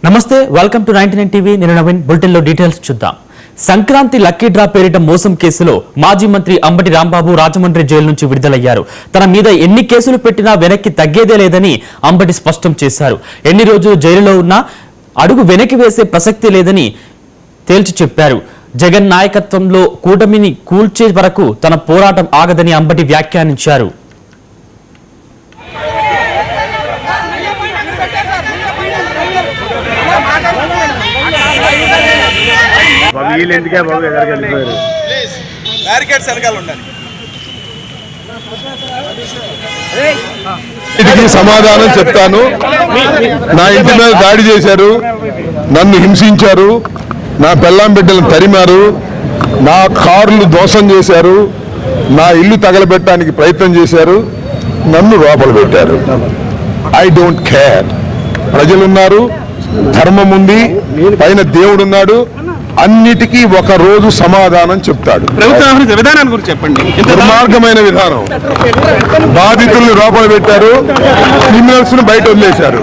నమస్తే, welcome to 99 TV. నేను నవీన్. బులెటిన్లో డీటెయిల్స్ చూద్దాం. సంక్రాంతి లక్కీ డ్రా పేరిట మోసం కేసులో మాజీ మంత్రి అంబటి రాంబాబు రాజమండ్రి జైలు నుంచి విడుదలయ్యారు. తన మీద ఎన్ని కేసులు పెట్టినా వెనక్కి తగ్గేదే లేదని అంబటి స్పష్టం చేశారు. ఎన్ని రోజులు జైలులో ఉన్నా అడుగు వెనక్కి వేసే ప్రసక్తి లేదని తేల్చి చెప్పారు. జగన్ నాయకత్వంలో కూటమిని కూల్చే వరకు తన పోరాటం ఆగదని అంబటి వ్యాఖ్యానించారు. సమాధానం చెప్తాను. నా ఇంటి మీద దాడి చేశారు, నన్ను హింసించారు, నా పెళ్ళాం బిడ్డలను తరిమారు, నా కార్లు దోషం చేశారు, నా ఇల్లు తగలబెట్టడానికి ప్రయత్నం చేశారు, నన్ను లోపల పెట్టారు. I don't care. ప్రజలున్నారు, ధర్మం ఉంది, పైన దేవుడున్నాడు. అన్నిటికీ ఒక రోజు సమాధానం చెప్తాడు. విధానం గురించి చెప్పండి. దుర్మార్గమైన విధానం. బాధితుల్ని లోపల పెట్టారు, క్రిమినల్స్ ను బయట వదిలేశారు.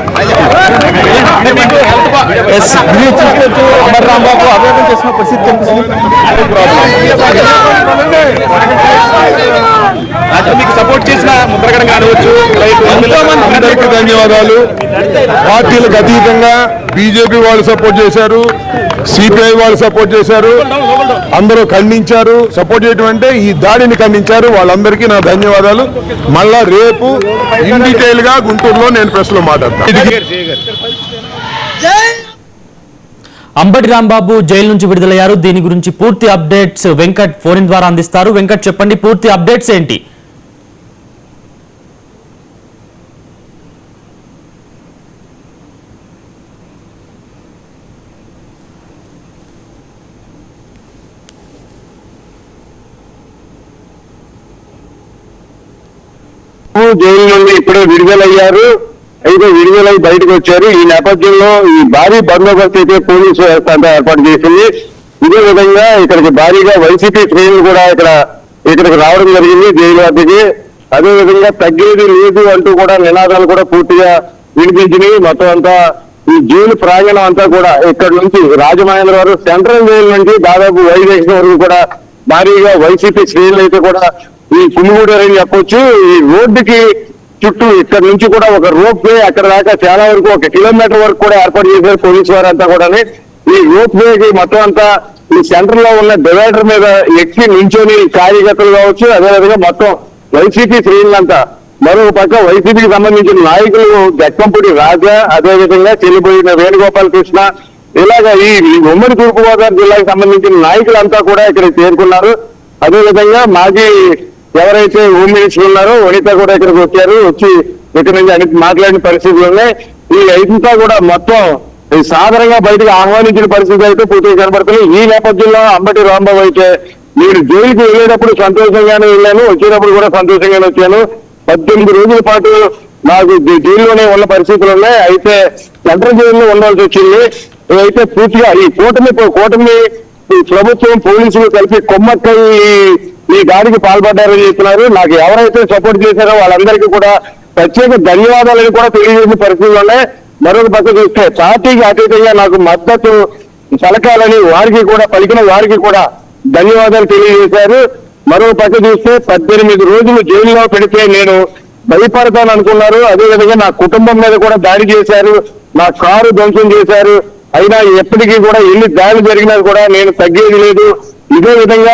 సపోర్ట్ చేసిన ముద్రగడ కావచ్చు. అందరికీ ధన్యవాదాలు. పార్టీలకు అతీతంగా బీజేపీ వాళ్ళు సపోర్ట్ చేశారు, సిపిఐ వాళ్ళు సపోర్ట్ చేశారు, అందరూ ఖండించారు. సపోర్ట్ చేయడం అంటే ఈ దాడిని ఖండించారు. వాళ్ళందరికీ నా ధన్యవాదాలు. మళ్ళా రేపు ఇన్ డీటెయిల్ గా గుంటూరులో నేను ప్రెస్ లో మాట్లాడతాను. అంబటి రాంబాబు జైలు నుంచి విడుదలయ్యారు. దీని గురించి పూర్తి అప్డేట్స్ వెంకట్ ఫోన్ ద్వారా అందిస్తారు. వెంకట్, చెప్పండి, పూర్తి అప్డేట్స్ ఏంటి? జైలు నుండి ఇప్పుడే విడుదలయ్యారు. అయితే విడుదలై బయటకు వచ్చారు. ఈ నేపథ్యంలో ఈ భారీ బందోబస్తు అయితే పోలీసు వ్యవస్థ అంతా ఏర్పాటు చేసింది. ఇదే విధంగా ఇక్కడికి భారీగా వైసీపీ శ్రేణులు కూడా ఇక్కడికి రావడం జరిగింది జైలు వద్దకి. అదేవిధంగా తగ్గేది లేదు అంటూ కూడా నినాదాలు కూడా పూర్తిగా వినిపించినాయి. మొత్తం అంతా ఈ జైలు ప్రాంగణం అంతా కూడా ఇక్కడ నుంచి రాజమహేంద్రవరం సెంట్రల్ జైలు నుంచి దాదాపు వైజాగ్ వరకు కూడా భారీగా వైసీపీ శ్రేణులు అయితే కూడా ఈ కుమ్మిగూడారని చెప్పొచ్చు. ఈ రోడ్డుకి చుట్టూ ఇక్కడ నుంచి కూడా ఒక రోప్ వే అక్కడ దాకా చాలా వరకు 1 కిలోమీటర్ వరకు కూడా ఏర్పాటు చేశారు పోలీసు వారంతా కూడా. ఈ రోప్ వేకి మొత్తం అంతా ఈ సెంటర్ లో ఉన్న డివైడర్ మీద ఎక్కి నించొని కార్యకర్తలు కావచ్చు, అదేవిధంగా మొత్తం వైసీపీ శ్రేణులంతా. మరొక పక్క వైసీపీకి సంబంధించిన నాయకులు జక్కంపూడి రాజా, అదేవిధంగా చెల్లిపోయిన వేణుగోపాల్ కృష్ణ, ఇలాగా ఈ ఉమ్మడి తూర్పుగోదావరి జిల్లాకు సంబంధించిన నాయకులంతా కూడా ఇక్కడ చేరుకున్నారు. అదేవిధంగా మాజీ ఎవరైతే హోమ్ మినిస్టర్ ఉన్నారో వనిత కూడా ఇక్కడికి వచ్చారు. వచ్చి ఇక్కడ నుంచి మాట్లాడిన పరిస్థితులు ఉన్నాయి. ఈ ఐదంతా కూడా మొత్తం సాధారణంగా బయటకు ఆహ్వానించిన పరిస్థితి అయితే పూర్తిగా కనబడుతుంది. ఈ నేపథ్యంలో అంబటి రాంబాబు అయితే నేను జైలుకి వెళ్ళేటప్పుడు సంతోషంగానే వెళ్ళాను, వచ్చేటప్పుడు కూడా సంతోషంగానే వచ్చాను. 18 రోజుల పాటు నాకు జైల్లోనే ఉన్న పరిస్థితులు ఉన్నాయి. అయితే సెంట్రల్ జైల్లో ఉండాల్సి వచ్చింది. అయితే పూర్తిగా ఈ కూటమి ప్రభుత్వం పోలీసులు కలిపి కొమ్మక్కై ఈ దాడికి పాల్పడ్డారని చెప్తున్నారు. నాకు ఎవరైతే సపోర్ట్ చేశారో వాళ్ళందరికీ కూడా ప్రత్యేక ధన్యవాదాలని కూడా తెలియజేసిన పరిస్థితులు ఉన్నాయి. మరొక పక్క చూస్తే పార్టీకి అతీతంగా నాకు మద్దతు పలకాలని పలికిన వారికి కూడా ధన్యవాదాలు తెలియజేశారు. మరొక పక్క చూస్తే 18 రోజులు జైలులో పెడితే నేను భయపడతాను అనుకున్నారు. అదేవిధంగా నా కుటుంబం మీద కూడా దాడి చేశారు, నా కారు ధ్వంసం చేశారు. అయినా ఎప్పటికీ కూడా ఎన్ని దాడులు జరిగినా కూడా నేను తగ్గేది లేదు. ఇదే విధంగా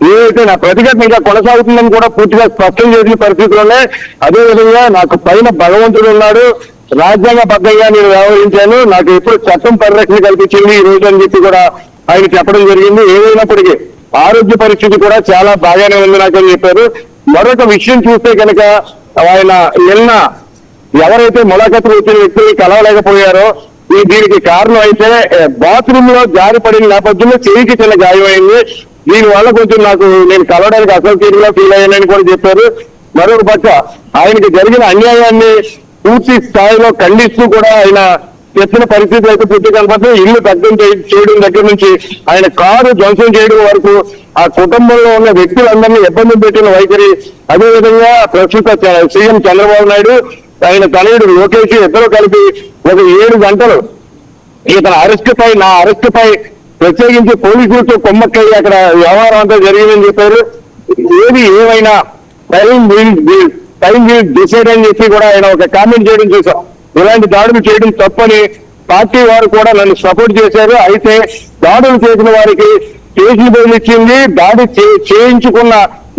ఏదైతే నా ప్రతిఘటన ఇంకా కొనసాగుతుందని కూడా పూర్తిగా స్పష్టం చేసిన పరిస్థితుల్లోనే, అదేవిధంగా నాకు పైన భగవంతుడు ఉన్నాడు, రాజ్యాంగబద్ధంగా నేను వ్యవహరించాను, నాకు ఎప్పుడు చట్టం పరిరక్షణ కల్పించింది ఈ రోజు అని చెప్పి కూడా ఆయన చెప్పడం జరిగింది. ఏదైనప్పటికీ ఆరోగ్య పరిస్థితి కూడా చాలా బాగానే ఉంది నాకు అని చెప్పారు. మరొక విషయం చూస్తే కనుక ఆయన నిన్న ఎవరైతే ములాఖతులు వచ్చిన వ్యక్తుల్ని కలవలేకపోయారో దీనికి కారణం అయితే బాత్రూమ్ లో జారి పడిన నేపథ్యంలో చెయ్యికి చిన్న గాయమైంది. దీనివల్ల కొంచెం నేను కలవడానికి అసౌకర్యంగా ఫీల్ అయ్యానని కూడా చెప్పారు. మరొక పక్క ఆయనకి జరిగిన అన్యాయాన్ని పూర్తి స్థాయిలో ఖండిస్తూ కూడా ఆయన చెప్పిన పరిస్థితులు అయితే పూర్తి కనపడుతుంది. ఇల్లు దగ్ధం చేయడం దగ్గర నుంచి ఆయన కారు ధ్వంసం చేయడం వరకు ఆ కుటుంబంలో ఉన్న వ్యక్తులందరినీ ఇబ్బంది పెట్టిన వైఖరి, అదేవిధంగా ప్రస్తుత సీఎం చంద్రబాబు నాయుడు, ఆయన తనయుడు లోకేష్ ఇద్దరు కలిపి ఒక 7 గంటలు ఇతను నా అరెస్ట్ పై ప్రత్యేకించి పోలీసులతో కొమ్మక్కయ్యి అక్కడ వ్యవహారం అంతా జరిగిందని చెప్పారు. ఏది ఏమైనా టైం డిసైడ్ అని చెప్పి కూడా ఆయన ఒక కామెంట్ చేయడం చూసాం. ఇలాంటి దాడులు చేయడం తప్పని పార్టీ వారు కూడా నన్ను సపోర్ట్ చేశారు. అయితే దాడులు చేసిన వారికి కేసులు బెయిల్ ఇచ్చింది, దాడి చేయించుకున్న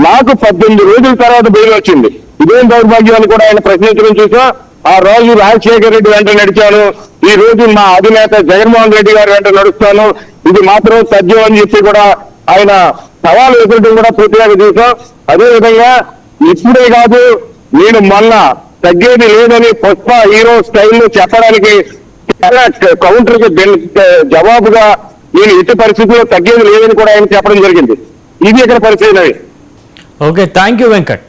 నాకు 18 రోజుల తర్వాత బెయిల్ వచ్చింది. ఇదేం దౌర్భాగ్యం అని కూడా ఆయన ప్రశ్నించడం చూసాం. ఆ రోజు రాజశేఖర రెడ్డి వెంట నడిచాను, ఈ రోజు మా అధినేత జగన్మోహన్ రెడ్డి గారి వెంట నడుస్తాను, ఇది మాత్రం సత్యం అని చెప్పి కూడా ఆయన సవాలు ఎదురడం కూడా పూర్తిగా చూసాం. అదేవిధంగా ఇప్పుడే కాదు, నేను మొన్న తగ్గేది లేదని పుష్ప హీరో స్టైల్లో చెప్పడానికి కౌంటర్ కి జవాబుగా నేను ఇటు పరిస్థితుల్లో తగ్గేది లేదని కూడా ఆయన చెప్పడం జరిగింది. ఇది ఇక్కడ పరిస్థితి. Okay, thank you Venkat.